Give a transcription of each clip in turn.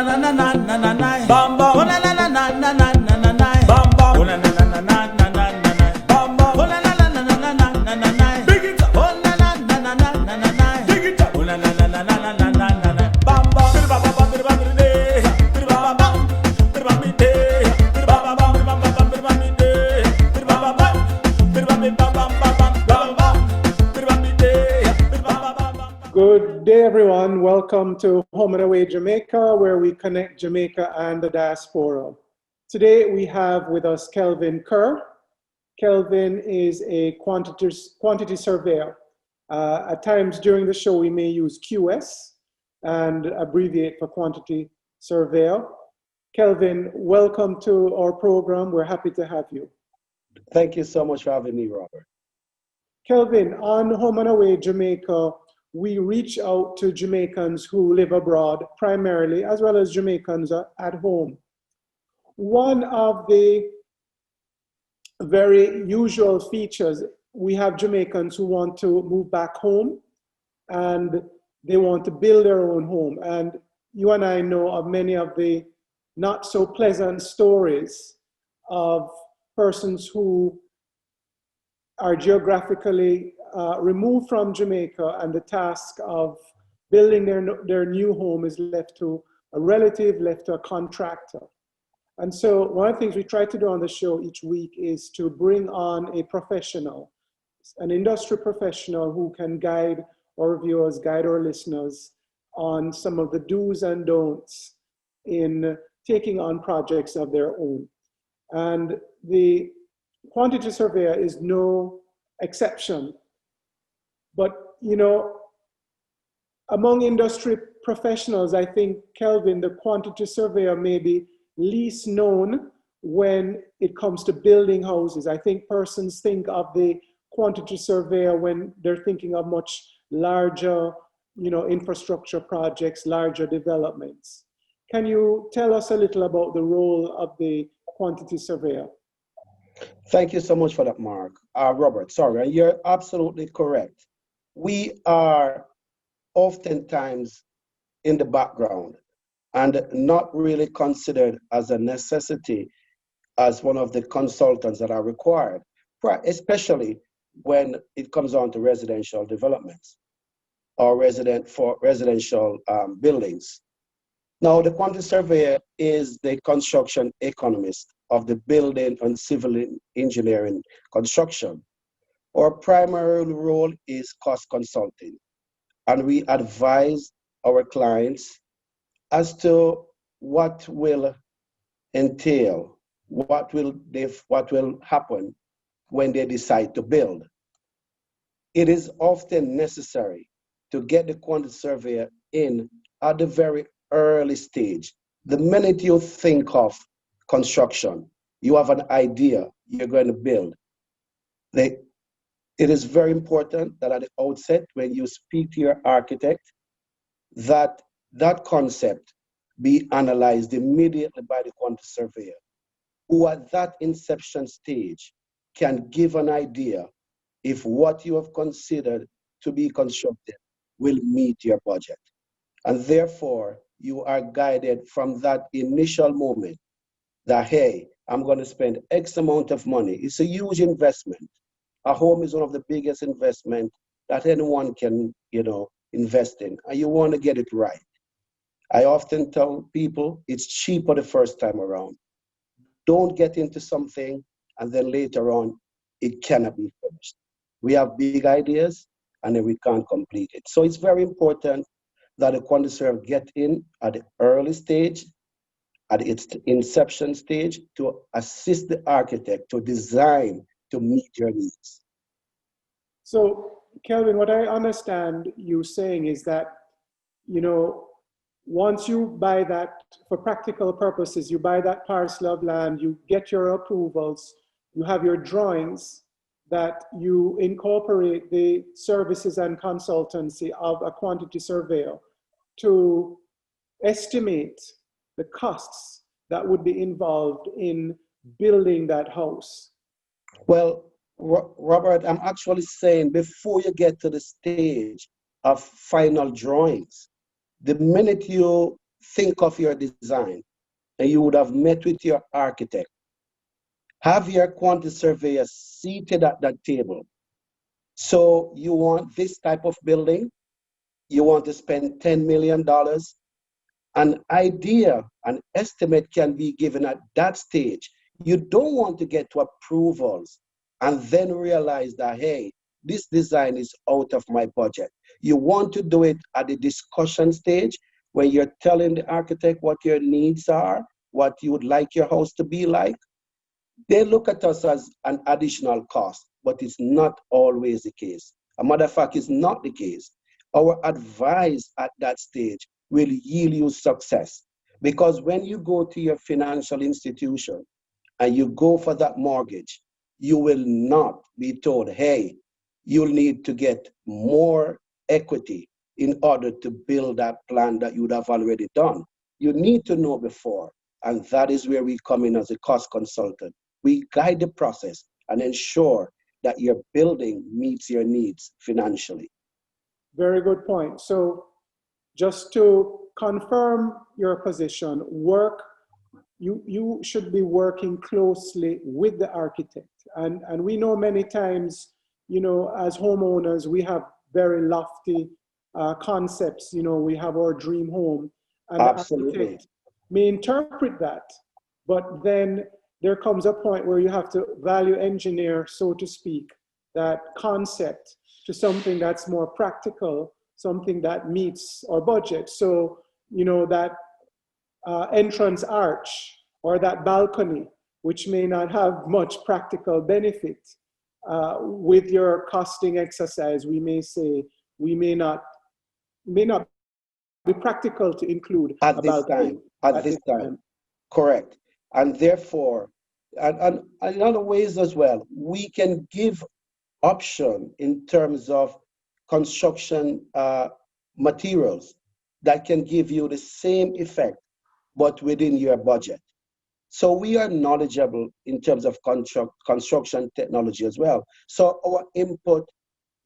na na na na na na na. Bam bam. Oh na na na na na na na na na. Bam bam. Oh na na na na na na na na na. Bam bam. Oh na na na na na na na na na. Dig it up. Oh na na na na na na na na. Dig it up. Oh na na na na na na na na na. Bam bam. Bir bam bam bir bam bir de. Bir bam bam. Bir bam bir de. Bir bam bam bir bam bam bir bam bir de. Bir bam bam. Bir bam bir bam bam bam bam bam. Bir bam bir de. Bir bam bam bam. Good day, everyone. Welcome to Home and Away Jamaica, where we connect Jamaica and the diaspora. Today, we have with us Kelvin Kerr. Kelvin is a quantity surveyor. At times during the show, we may use QS and abbreviate for quantity surveyor. Kelvin, welcome to our program. We're happy to have you. Thank you so much for having me, Robert. Kelvin, on Home and Away Jamaica, we reach out to Jamaicans who live abroad primarily, as well as Jamaicans at home. One of the very usual features, we have Jamaicans who want to move back home and they want to build their own home. And you and I know of many of the not so pleasant stories of persons who are geographically removed from Jamaica, and the task of building their new home is left to a relative, left to a contractor. And so one of the things we try to do on the show each week is to bring on a professional, an industry professional who can guide our viewers, guide our listeners on some of the do's and don'ts in taking on projects of their own. And the quantity surveyor is no exception. But, you know, among industry professionals, I think, Kelvin, the quantity surveyor may be least known when it comes to building houses. I think persons think of the quantity surveyor when they're thinking of much larger, you know, infrastructure projects, larger developments. Can you tell us a little about the role of the quantity surveyor? Thank you so much for that, Mark. Robert, sorry, you're absolutely correct. We are oftentimes in the background and not really considered as a necessity as one of the consultants that are required, especially when it comes on to residential developments or residential buildings. Now, the quantity surveyor is the construction economist of the building and civil engineering construction. Our primary role is cost consulting, and we advise our clients as to what will entail, what will happen when they decide to build. It is often necessary to get the quantity surveyor in at the very early stage. The minute you think of construction, you have an idea you're going to build. It is very important that at the outset, when you speak to your architect, that concept be analyzed immediately by the quantity surveyor, who at that inception stage can give an idea if what you have considered to be constructed will meet your budget. And therefore, you are guided from that initial moment that, hey, I'm going to spend X amount of money. It's a huge investment. A home is one of the biggest investments that anyone can, invest in, and you want to get it right. I often tell people it's cheaper the first time around. Don't get into something and then later on, it cannot be finished. We have big ideas and then we can't complete it. So it's very important that the quantity surveyor get in at the early stage, at its inception stage, to assist the architect to design to meet your needs. So, Kelvin, what I understand you saying is that, once you buy that, for practical purposes, you buy that parcel of land, you get your approvals, you have your drawings, that you incorporate the services and consultancy of a quantity surveyor to estimate the costs that would be involved in building that house. Well, Robert, I'm actually saying before you get to the stage of final drawings, the minute you think of your design and you would have met with your architect. Have your quantity surveyor seated at that table. So you want this type of building, you want to spend $10 million. An idea, an estimate can be given at that stage. You don't want to get to approvals and then realize that, hey, this design is out of my budget. You want to do it at the discussion stage when you're telling the architect what your needs are, what you would like your house to be like. They look at us as an additional cost, but it's not always the case. A matter of fact, it's not the case. Our advice at that stage will yield you success. Because when you go to your financial institution and you go for that mortgage, you will not be told, hey, you'll need to get more equity in order to build that plan that you would have already done. You need to know before, and that is where we come in as a cost consultant. We guide the process and ensure that your building meets your needs financially. Very good point. So just to confirm your position, you should be working closely with the architect. And we know many times, you know, as homeowners, we have very lofty concepts. You know, we have our dream home, and Absolutely. the architect may interpret that, but then there comes a point where you have to value engineer, so to speak, that concept to something that's more practical, something that meets our budget. So, you know, that entrance arch or that balcony, which may not have much practical benefit, with your costing exercise, we may say we may not be practical to include At this time. Correct. And therefore, and in other ways as well, we can give option in terms of construction materials that can give you the same effect, but within your budget. So we are knowledgeable in terms of construction technology as well. So our input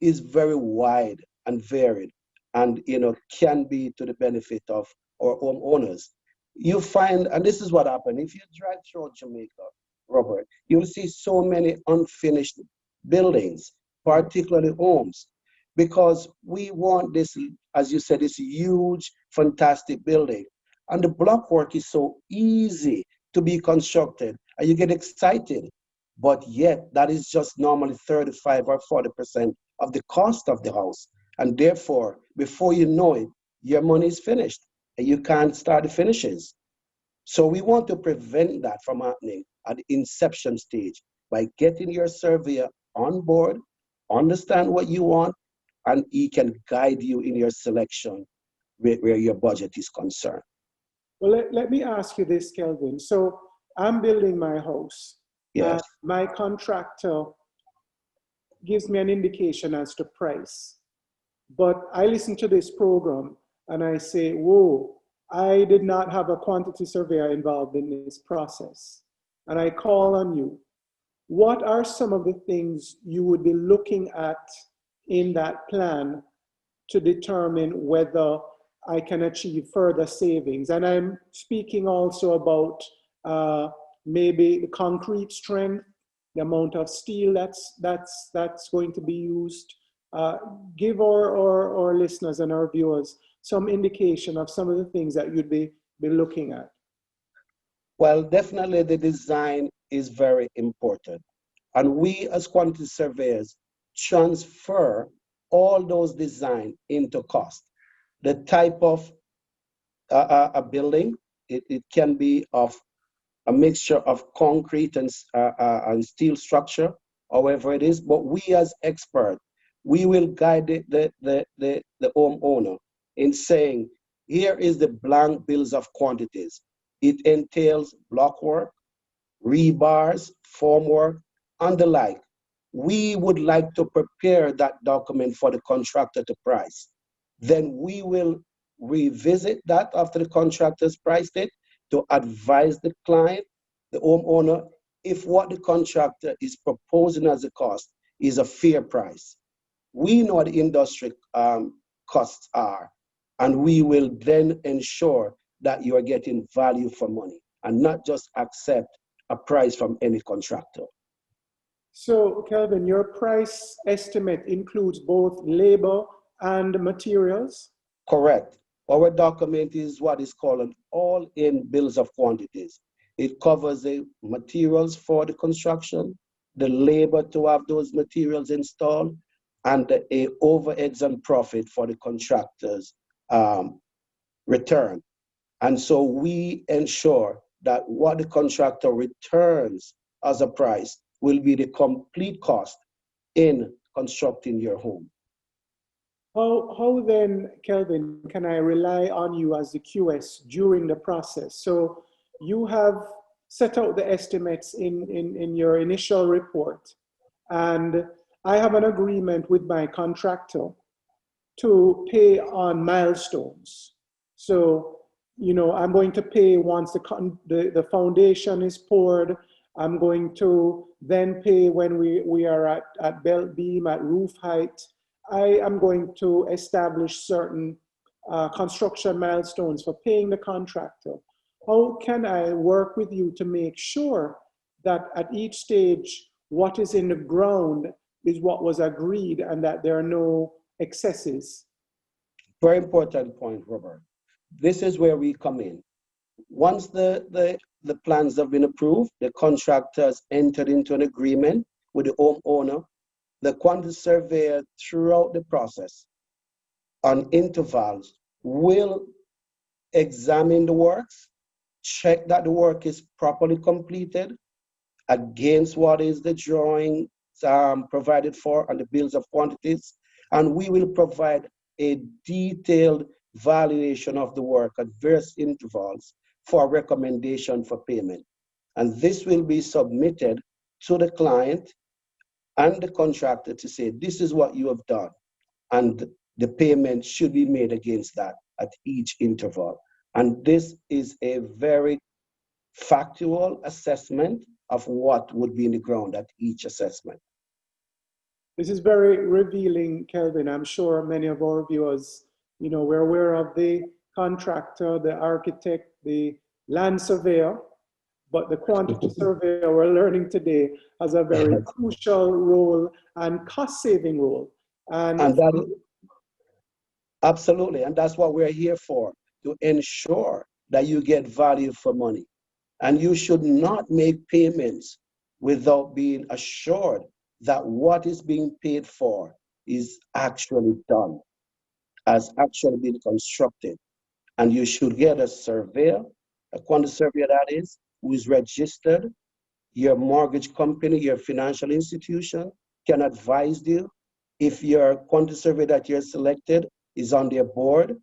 is very wide and varied, and can be to the benefit of our homeowners. You find, and this is what happened, if you drive through Jamaica, Robert, you'll see so many unfinished buildings, particularly homes, because we want this, as you said, this huge, fantastic building. And the block work is so easy to be constructed, and you get excited. But yet, that is just normally 35 or 40% of the cost of the house. And therefore, before you know it, your money is finished, and you can't start the finishes. So we want to prevent that from happening at the inception stage by getting your surveyor on board, understand what you want, and he can guide you in your selection where your budget is concerned. Well, let me ask you this, Kelvin. So I'm building my house. Yes. My contractor gives me an indication as to price. But I listen to this program and I say, whoa, I did not have a quantity surveyor involved in this process. And I call on you. What are some of the things you would be looking at in that plan to determine whether I can achieve further savings? And I'm speaking also about maybe the concrete strength, the amount of steel that's going to be used. Give our listeners and our viewers some indication of some of the things that you'd be looking at. Well, definitely the design is very important. And we as quantity surveyors transfer all those design into cost. The type of a building, it can be of a mixture of concrete and steel structure, however it is, but we as experts, we will guide the homeowner in saying, here is the blank bills of quantities. It entails block work, rebars, formwork, and the like. We would like to prepare that document for the contractor to price. Then we will revisit that after the contractor's priced it to advise the client, the homeowner, if what the contractor is proposing as a cost is a fair price. We know what the industry costs are, and we will then ensure that you are getting value for money and not just accept a price from any contractor. So, Kelvin, your price estimate includes both labor and materials? Correct. Our document is what is called an all-in bills of quantities. It covers the materials for the construction, the labor to have those materials installed, and a overheads and profit for the contractor's return. And so we ensure that what the contractor returns as a price will be the complete cost in constructing your home. How then, Kelvin, can I rely on you as the QS during the process? So you have set out the estimates in your initial report, and I have an agreement with my contractor to pay on milestones. So, you know, I'm going to pay once the foundation is poured. I'm going to then pay when we are at belt beam, at roof height. I am going to establish certain construction milestones for paying the contractor. How can I work with you to make sure that at each stage, what is in the ground is what was agreed and that there are no excesses? Very important point, Robert. This is where we come in. Once the plans have been approved, the contractors entered into an agreement with the homeowner. The quantity surveyor throughout the process on intervals will examine the works, check that the work is properly completed against what is the drawing provided for and the bills of quantities, and we will provide a detailed valuation of the work at various intervals for recommendation for payment. And this will be submitted to the client and the contractor to say, this is what you have done, and the payment should be made against that at each interval. And this is a very factual assessment of what would be in the ground at each assessment. This is very revealing, Kelvin. I'm sure many of our viewers, you know, we're aware of the contractor, the architect, the land surveyor, but the quantity surveyor we're learning today has a very crucial role and cost-saving role. And that is, absolutely, and that's what we're here for, to ensure that you get value for money. And you should not make payments without being assured that what is being paid for is actually done, has actually been constructed. And you should get a surveyor, a quantity surveyor that is, who is registered. Your mortgage company, your financial institution can advise you if your quantity surveyor that you're selected is on their board,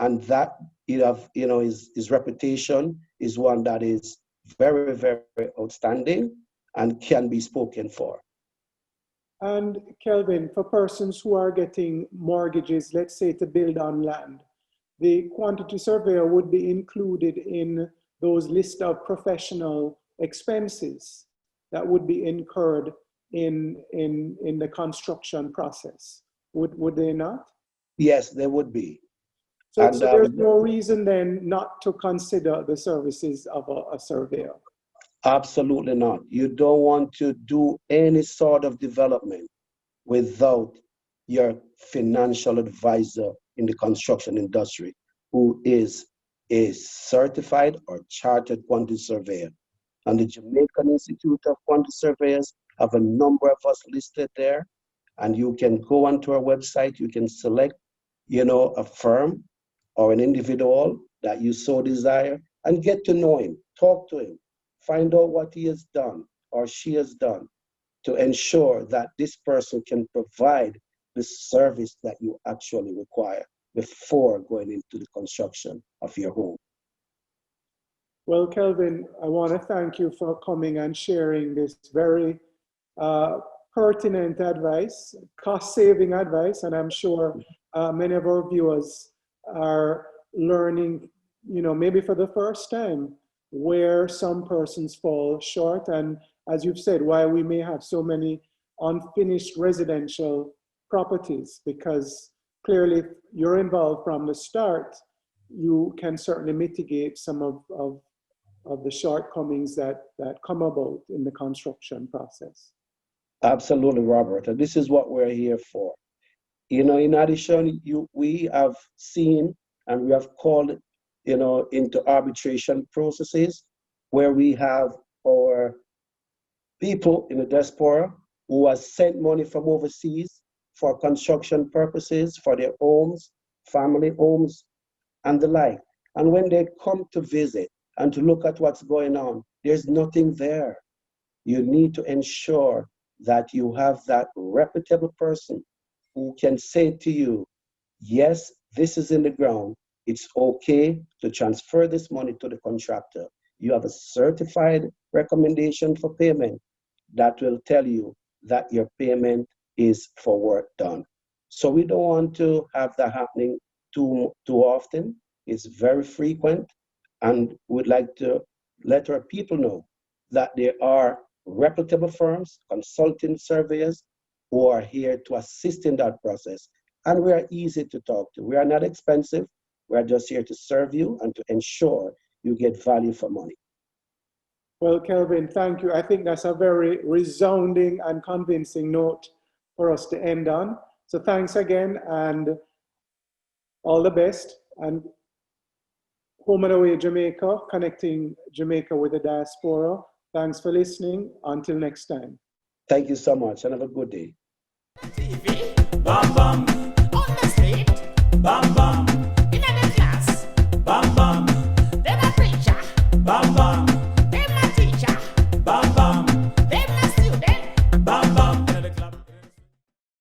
and that his reputation is one that is very, very outstanding and can be spoken for. And Kelvin, for persons who are getting mortgages, let's say to build on land, the quantity surveyor would be included in those list of professional expenses that would be incurred in the construction process. Would they not? Yes, they would be. So there's no reason then not to consider the services of a surveyor? Absolutely not. You don't want to do any sort of development without your financial advisor in the construction industry, who is a certified or chartered quantity surveyor. And the Jamaican Institute of Quantity Surveyors have a number of us listed there. And you can go onto our website, you can select, a firm or an individual that you so desire and get to know him, talk to him, find out what he has done or she has done to ensure that this person can provide the service that you actually require before going into the construction of your home. Well, Kelvin, I want to thank you for coming and sharing this very pertinent advice, cost-saving advice, and I'm sure many of our viewers are learning, maybe for the first time, where some persons fall short, and as you've said, why we may have so many unfinished residential properties, because clearly you're involved from the start. you can certainly mitigate some of the shortcomings that come about in the construction process. Absolutely, Robert. And this is what we're here for. You know, in addition, we have seen and we have called, you know, into arbitration processes where we have our people in the diaspora who have sent money from overseas for construction purposes, for their homes, family homes, and the like. And when they come to visit and to look at what's going on, there's nothing there. You need to ensure that you have that reputable person who can say to you, yes, this is in the ground. It's okay to transfer this money to the contractor. You have a certified recommendation for payment that will tell you that your payment is for work done. So we don't want to have that happening too often. It's very frequent, and we'd like to let our people know that there are reputable firms, consulting surveyors, who are here to assist in that process. And we are easy to talk to. We are not expensive. We are just here to serve you and to ensure you get value for money. Well, Kelvin, thank you. I think that's a very resounding and convincing note for us to end on. So thanks again, and all the best. And Home and Away Jamaica, connecting Jamaica with the diaspora. Thanks for listening. Until next time. Thank you so much, and have a good day. TV, bam bam, on the street, bam bam.